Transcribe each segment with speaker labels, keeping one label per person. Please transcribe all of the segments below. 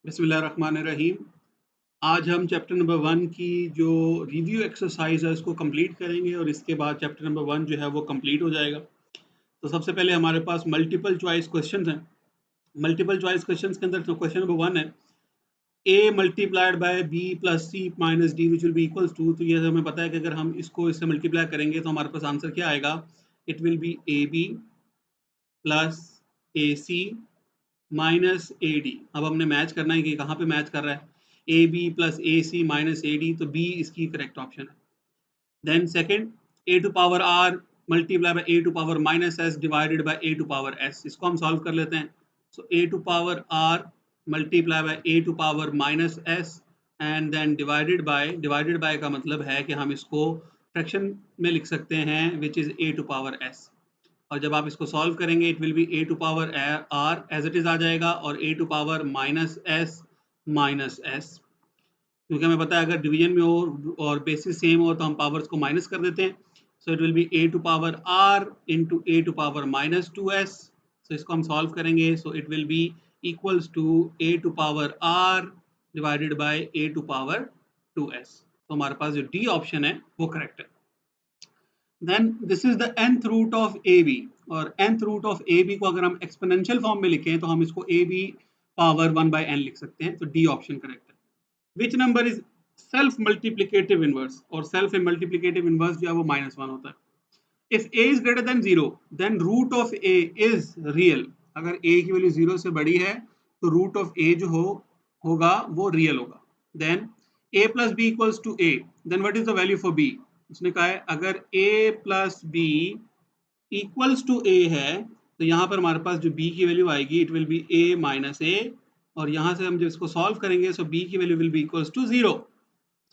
Speaker 1: बिस्मिल्लाहिर्रहमानिर्रहीम। आज हम चैप्टर नंबर 1 की जो रिव्यू एक्सरसाइज है उसको कंप्लीट करेंगे और इसके बाद चैप्टर नंबर 1 जो है वो कंप्लीट हो जाएगा। तो सबसे पहले हमारे पास मल्टीपल चॉइस क्वेश्चंस हैं। मल्टीपल चॉइस क्वेश्चंस के अंदर जो क्वेश्चन नंबर 1 है, a multiplied by b plus c minus d which will be equals to. तो ये हमें पता है कि अगर हम इसको इससे मल्टीप्लाई करेंगे तो हमारे पास आंसर क्या आएगा। It will B ab plus ac minus A D. अब हमने मैच करना है कि कहाँ पे मैच कर रहा है। A B plus A C minus A D, तो बी इसकी करेक्ट ऑप्शन है। Then second, A to power R multiply by A to power minus S divided by A to power S. इसको हम solve कर लेते हैं। So A to power R multiply by A to power minus S and then divided by का मतलब है कि हम इसको फ्रैक्शन में लिख सकते हैं which is A to power S. और जब आप इसको सॉल्व करेंगे it will be A to power R as it is आ जाएगा और A to power minus S, क्योंकि हमें पता है अगर डिवीजन में हो और बेसिस सेम हो तो हम पावर्स को माइनस कर देते हैं। So it will be A to power R into A to power minus two S. So इसको हम सॉल्व करेंगे। So it will be equals to A to power R divided by A to power two S. तो हमारे पास जो D option है वो correct है। Then this is the nth root of A B, और nth root of A B को अगर हम एक्सपोनेंशियल फॉर्म में लिखें तो हम इसको ए बी पावर 1/n लिख सकते हैं। तो डी ऑप्शन करेक्ट है। Which number is self multiplicative inverse, और सेल्फ मल्टीप्लीकेटिव इनवर्स जो है वो -1 होता है। If A is greater than 0 then root of A is real. अगर ए की वैल्यू 0 से बड़ी है तो रूट ऑफ ए जो होगा वो रियल होगा। Then a plus b equals to a, then what is the value for b। उसने कहा है अगर a plus b equals to a है तो यहाँ पर हमारे पास जो b की वैल्यू आएगी it will be a minus a, और यहाँ से हम जब इसको सॉल्व करेंगे सो b की value will be equals to 0।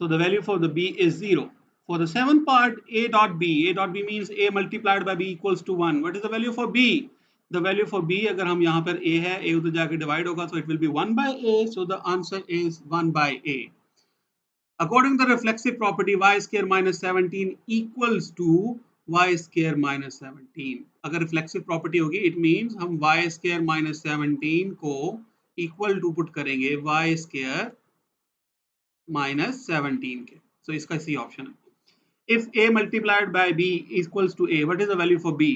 Speaker 1: So the value for the b is 0. For the seventh part, a dot b means a multiplied by b equals to 1. What is the value for b? The value for b, अगर हम यहाँ पर a है, a उधर जाके divide होगा, so it will be 1 by a. So the answer is 1 by a. According to the reflexive property, y square minus 17 equals to y square minus 17. अगर reflexive property होगी, it means हम y square minus 17 को equal to put करेंगे y square -17 के। So इसका C option है। If a multiplied by b equals to a, what is the value for b?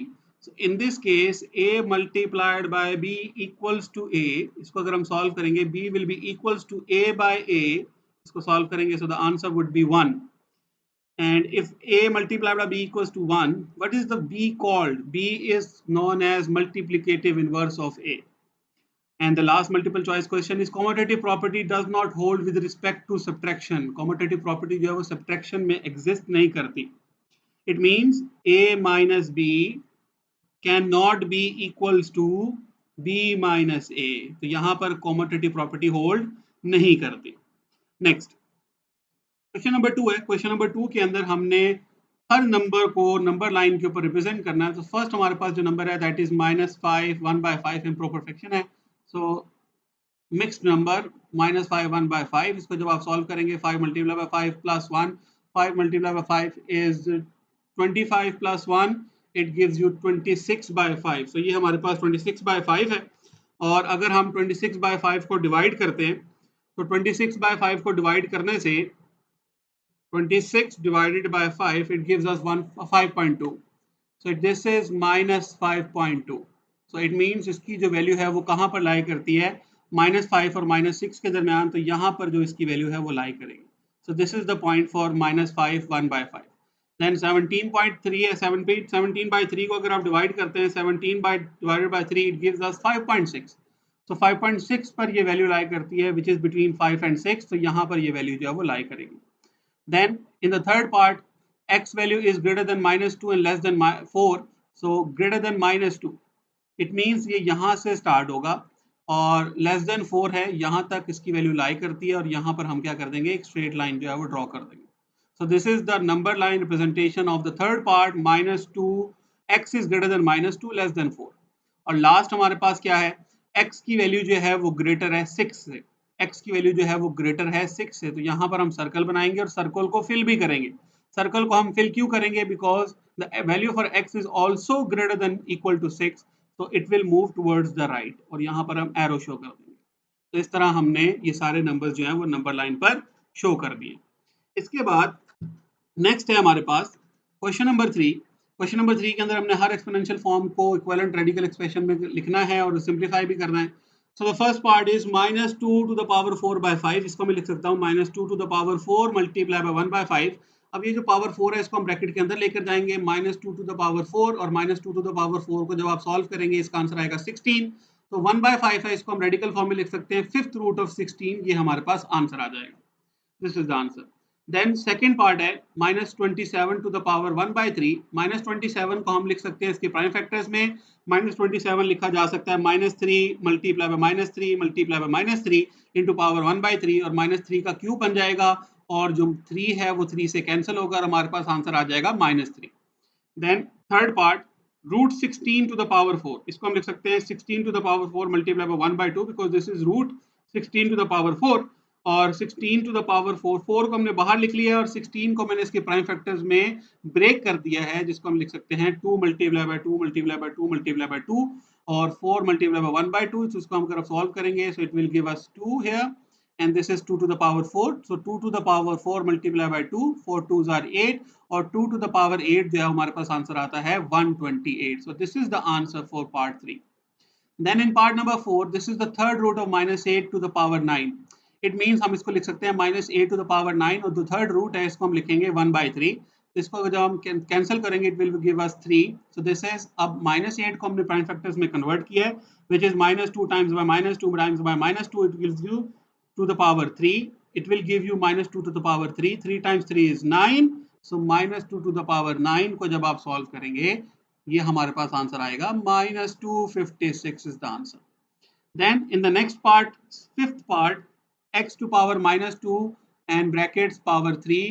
Speaker 1: So in this case, a multiplied by b equals to a. इसको अगर हम solve करेंगे, b will be equals to a by a. इसको solve करेंगे, so the answer would be 1. And if a multiplied by b equals to 1, what is the b called? b is known as multiplicative inverse of a. And the last multiple choice question is commutative property does not hold with respect to subtraction. Commutative property जो है वो subtraction में exist नहीं करती. It means a minus b cannot be equals to b minus a. तो यहाँ पर commutative property hold नहीं करती. Next, क्वेश्चन नंबर 2 है। क्वेश्चन नंबर 2 के अंदर हमने हर नंबर को नंबर लाइन के ऊपर रिप्रेजेंट करना है। तो फर्स्ट हमारे पास जो नंबर है दैट इज -5 1/5 इम्प्रॉपर फ्रैक्शन है। सो मिक्स्ड नंबर -5 1/5, इसको जब आप सॉल्व करेंगे 5 multiply by 5 plus 1, 5 multiply by 5 is 25 plus 1, it gives you 26/5। सो ये हमारे पास 26/5 है। और अगर हम 26/5 को डिवाइड करते हैं तो 26/5 को डिवाइड करने से 26 divided by 5 it gives us 5.2. So this is -5.2. So it means इसकी जो वैल्यू है वो कहाँ पर लाई करती है, -5 और -6 के दरमियान। तो यहाँ पर जो इसकी वैल्यू है वो लाई करेगी। So this is the point for -5 1/5. Then 17.3 है। 17/3 को अगर आप डिवाइड करते हैं 17/3 it gives us 5.6. So 5.6 पर ये वैल्यू लाई करती है which is between 5 and 6. तो यहाँ पर ये वैल्यू जो है वो लाई करेगी। Then in the third part, x value is greater than -2 and less than 4. So greater than -2, it means ये यहाँ से start होगा और less than 4 है, यहाँ तक इसकी वैल्यू लाई करती है और यहाँ पर हम क्या कर देंगे, एक स्ट्रेट लाइन जो है वो ड्रॉ कर देंगे। So this is the number line representation of the third part, -2, x is greater than -2 less than 4. और लास्ट हमारे पास क्या है, x की वैल्यू जो है वो ग्रेटर है 6 से। x की वैल्यू जो है वो ग्रेटर है 6 से। तो यहाँ पर हम सर्कल बनाएंगे और सर्कल को फिल भी करेंगे। सर्कल को हम फिल क्यों करेंगे, because the value for x is also greater than equal to 6, तो it will move towards the right, और यहाँ पर हम एरो शो कर देंगे। तो इस तरह हमने ये सारे नंबर्स जो हैं वो नंबर लाइन पर शो कर दिए। इसके बाद नेक्स्ट है हमारे पास क्वेश्चन नंबर 3। क्वेश्चन नंबर 3 के अंदर हमने हर एक्सपोनेंशियल फॉर्म को इक्विवेलेंट रेडिकल एक्सप्रेशन में लिखना है और सिंपलीफाई भी करना है। So the first part is -2 to the power 4 by 5। इसको मैं लिख सकता हूँ -2 to the power 4 multiply by 1 by 5। अब ये जो पावर 4 है इसको हम ब्रैकेट के अंदर लेकर जाएंगे, -2 टू द पावर 4 और -2 टू द पावर 4 को जब आप सॉल्व करेंगे इसका आंसर आएगा 16। तो 1 by 5 है, इसको हम रेडिकल फॉर्म में लिख सकते हैं 5th रूट ऑफ 16, ये हमारे पास आंसर आ जाएगा। This is the answer. Then second part है -27 टू द पावर 1 by 3। -27 को हम लिख सकते हैं इसके प्राइम फैक्टर्स में। -27 लिखा जा सकता है -3 multiply by -3 multiply by -3 into power 1 by 3 और -3 का क्यूब बन जाएगा और जो 3 है वो 3 से कैंसिल होगा और हमारे पास आंसर आ जाएगा -3। Then third part √16 to the power 4। इसको हम लिख सकते हैं 16 to the power 4 multiply by 1 by 2 because this is √16 to the power 4 और 16 टू द पावर 4 4 को हमने बाहर लिख लिया और 16 को मैंने इसके प्राइम फैक्टर्स में ब्रेक कर दिया है, जिसको हम लिख सकते हैं 2 multiply by 2 multiply by 2 multiply by 2 और 4 मल्टीप्लाई बाय 1 by 2। इसको हम अगर सॉल्व करेंगे so it will give us 2 here and this is 2 to the power 4, so 2 to the power 4 multiplied by 2, 4 2s are 8 और 2 to the power 8 जो है हमारे पास answer आता है 128। so this is the answer for part 3। then in part number 4 this is the third root of -8 to the power 9। it means हम इसको लिख सकते हैं -8 to the power 9 और जो थर्ड रूट है इसको हम लिखेंगे 1 by 3। इसको जब हम कैंसिल करेंगे it will give us 3। So this is अब -8 को हमने प्राइम फैक्टर्स में कन्वर्ट किया है which is -2 times by -2 times by -2 it gives you to the power 3। it will give you -2 to the power 3। 3 times 3 is 9, so -2 to the power 9 को जब आप solve करेंगे ये हमारे पास आंसर आएगा -256 is the answer। then in the next part, fifth part, x to power -2 and brackets power 3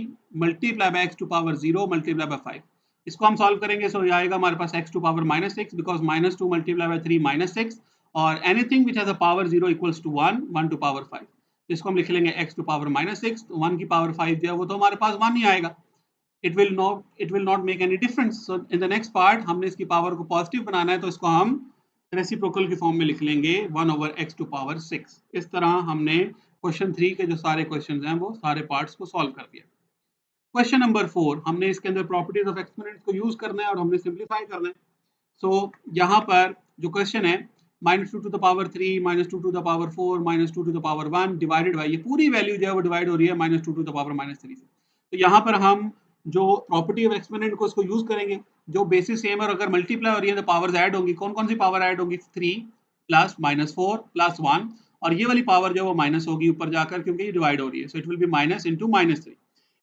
Speaker 1: multiply by x to power 0 multiply by 5। इसको हम solve करेंगे सो ये आएगा हमारे पास x to power -6 because -2 multiply by 3 -6 और anything which has a power 0 equals to 1 1 to power 5। इसको हम लिख लेंगे x to power -6, तो 1 की पावर 5 जो है वो तो हमारे पास 1 ही आएगा। it will not make any difference। so in the next part हमने इसकी पावर को पॉजिटिव बनाना है तो इसको हम रेसिप्रोकल की फॉर्म में लिख लेंगे 1/x to power 6। इस तरह हमने क्वेश्चन 3 के जो सारे क्वेश्चंस हैं वो सारे पार्ट्स को सॉल्व कर दिया। क्वेश्चन नंबर 4 हमने इसके अंदर प्रॉपर्टीज ऑफ एक्सपोनेंट्स को यूज करना है और हमने सिंप्लीफाई करना है। सो यहाँ पर जो क्वेश्चन है -2 to the power 3 -2 to the power 4 -2 to the power 1 divided by ये पूरी वैल्यू जो है वो डिवाइड हो रही है -2 to the power -3 से। तो यहाँ पर हम जो प्रॉपर्टी ऑफ एक्सपोनेंट को इसको यूज करेंगे, जो बेसिस सेम है और अगर मल्टीप्लाई हो रही है तो पावर्स ऐड होंगी। कौन कौन सी पावर ऐड होंगी? 3 प्लस -4 प्लस 1 और ये वाली पावर जो है वो माइनस होगी ऊपर जाकर क्योंकि ये डिवाइड हो रही है। सो it will B minus into -3।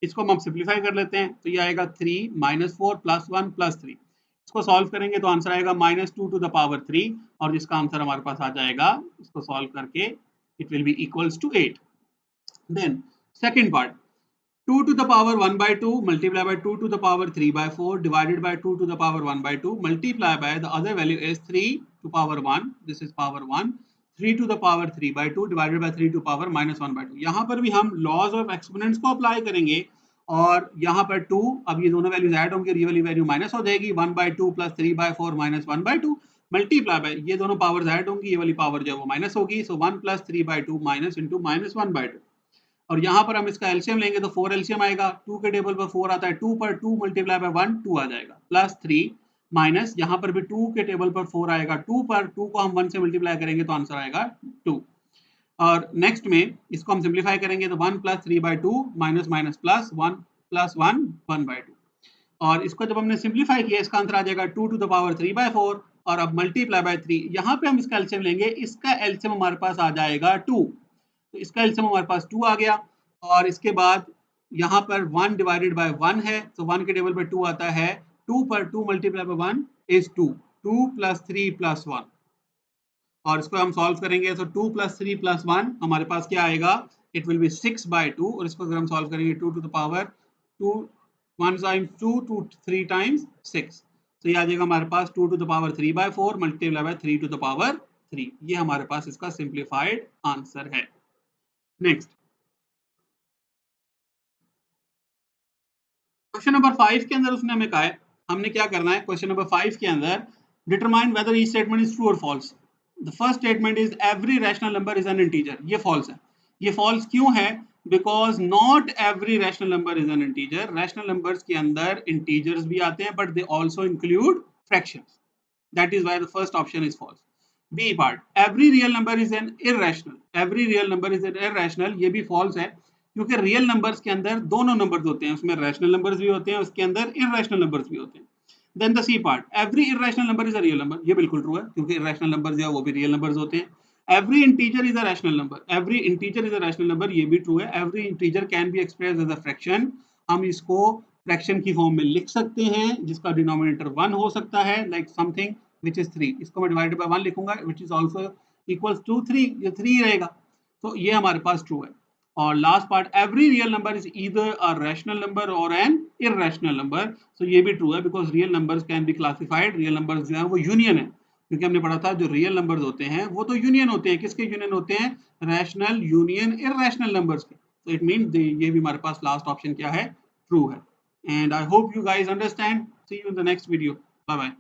Speaker 1: इसको हम सिंप्लीफाई कर लेते हैं तो ये आएगा 3 -4 प्लस 1 प्लस 3। इसको सॉल्व करेंगे तो आंसर आएगा -2 टू द पावर 3 और जिसका आंसर हमारे पास आ जाएगा इसको सॉल्व करके it will be equals to 8। Then second part 2 to the power 1 by 2 multiply by 2 to the power 3 by 4 divided by 2 to the power 1 by 2 multiply by the other value is 3 to power 1, this is power 1, 3 to the power 3 by 2 divided by 3 to power -1 by 2। यहाँ पर भी हम laws of exponents को apply करेंगे और यहाँ पर 2 अब ये दोनों वैल्यूज ऐड होंगी और ये वाली वैल्यू माइनस हो जाएगी 1 by 2 plus 3 by 4 -1 by 2 multiply by ये दोनों पावर्स ऐड होंगी, ये वाली पावर जो है वो माइनस होगी। सो 1 plus 3 by 2 minus into -1 by 2 और यहाँ पर हम इसका एलसीएम लेंगे तो 4 एलसीएम आएगा। 2 के टेबल पर 4 आता है, 2 पर 2 मल्टीप्लाई बाय 1 2 आ जाएगा प्लस 3 माइनस यहाँ पर भी 2 के टेबल पर 4 आएगा, 2 पर 2 को हम 1 से मल्टीप्लाई करेंगे तो आंसर आएगा 2। और नेक्स्ट में इसको हम सिंप्लीफाई करेंगे तो 1 plus 3 by 2 minus minus plus 1 plus 1 1 by 2 और इसको जब हमने सिंप्लीफाई किया इसका आंसर आ जाएगा 2 to the power 3 by 4 और अब मल्टीप्लाई बाय 3 यहाँ पे हम इसका एलसीएम लेंगे, इसका एलसीएम हमारे पास आ जाएगा 2, तो इसका एलसीएम हमारे पास 2 आ गया और इसके बाद यहाँ पर 1 डिवाइडेड बाय 1 है तो 1 के टेबल पर 2 आता है, 2 पर 2 multiply by 1 is 2, 2 plus 3 plus 1 और इसको हम सॉल्व करेंगे तो 2 प्लस 3 प्लस 1 हमारे पास क्या आएगा? इट विल बी 6 by 2 और इसको अगर हम सॉल्व करेंगे 2 to the power 2 1 times 2 2 3 times 6 तो ये आ जाएगा हमारे पास 2 to the power 3 by 4 multiply bye 3 to the power 3। ये हमारे पास इसका सिंप्लीफाइड आंसर है। नेक्स्ट क्वेश्चन नंबर 5 के अंदर उसने हमें कहा है हमने क्या करना है क्वेश्चन नंबर 5 के अंदर determine whether each statement is true और false. The first statement is every rational number is an integer, ये फॉल्स है। ये फॉल्स क्यों है? Because not every rational number is an integer. Rational numbers के अंदर इंटीजर्स भी आते हैं but they also include fractions, that is why the first option is false. B part, every real number is an irrational, every real number is an irrational, ये भी false है क्योंकि real numbers के अंदर दोनों नंबर्स होते हैं, उसमें रैशनल नंबर्स भी होते हैं, उसके अंदर इररेशनल नंबर्स भी होते हैं। Then the C part, every irrational number is a real number, ये बिल्कुल ट्रू है क्योंकि इरेशनल नंबर जो है वो भी रियल नंबर्स होते हैं। Every integer is a rational number, every integer is a rational number, ये भी ट्रू है। Every integer can be expressed as a fraction, हम इसको फ्रैक्शन की फॉर्म में लिख सकते हैं जिसका डिनोमिनेटर 1 हो सकता है, लाइक समथिंग विच इज 3, इसको मैं डिवाइडेड बाय 1 लिखूंगा which is also equals to 3, ये 3 रहेगा, तो ये हमारे पास ट्रू है। और last part, every real number is either a rational number और एन इररेशनल नंबर, तो ये भी ट्रू है because real numbers can be classified, real numbers जो है वो यूनियन है, क्योंकि हमने पढ़ा था जो रियल नंबर्स होते हैं वो तो यूनियन होते हैं, किसके यूनियन होते हैं? रैशनल यूनियन इररेशनल नंबर्स के। तो इट मीन ये भी हमारे पास लास्ट ऑप्शन क्या है? ट्रू है। And I hope you guys understand. See you in the next video. Bye bye.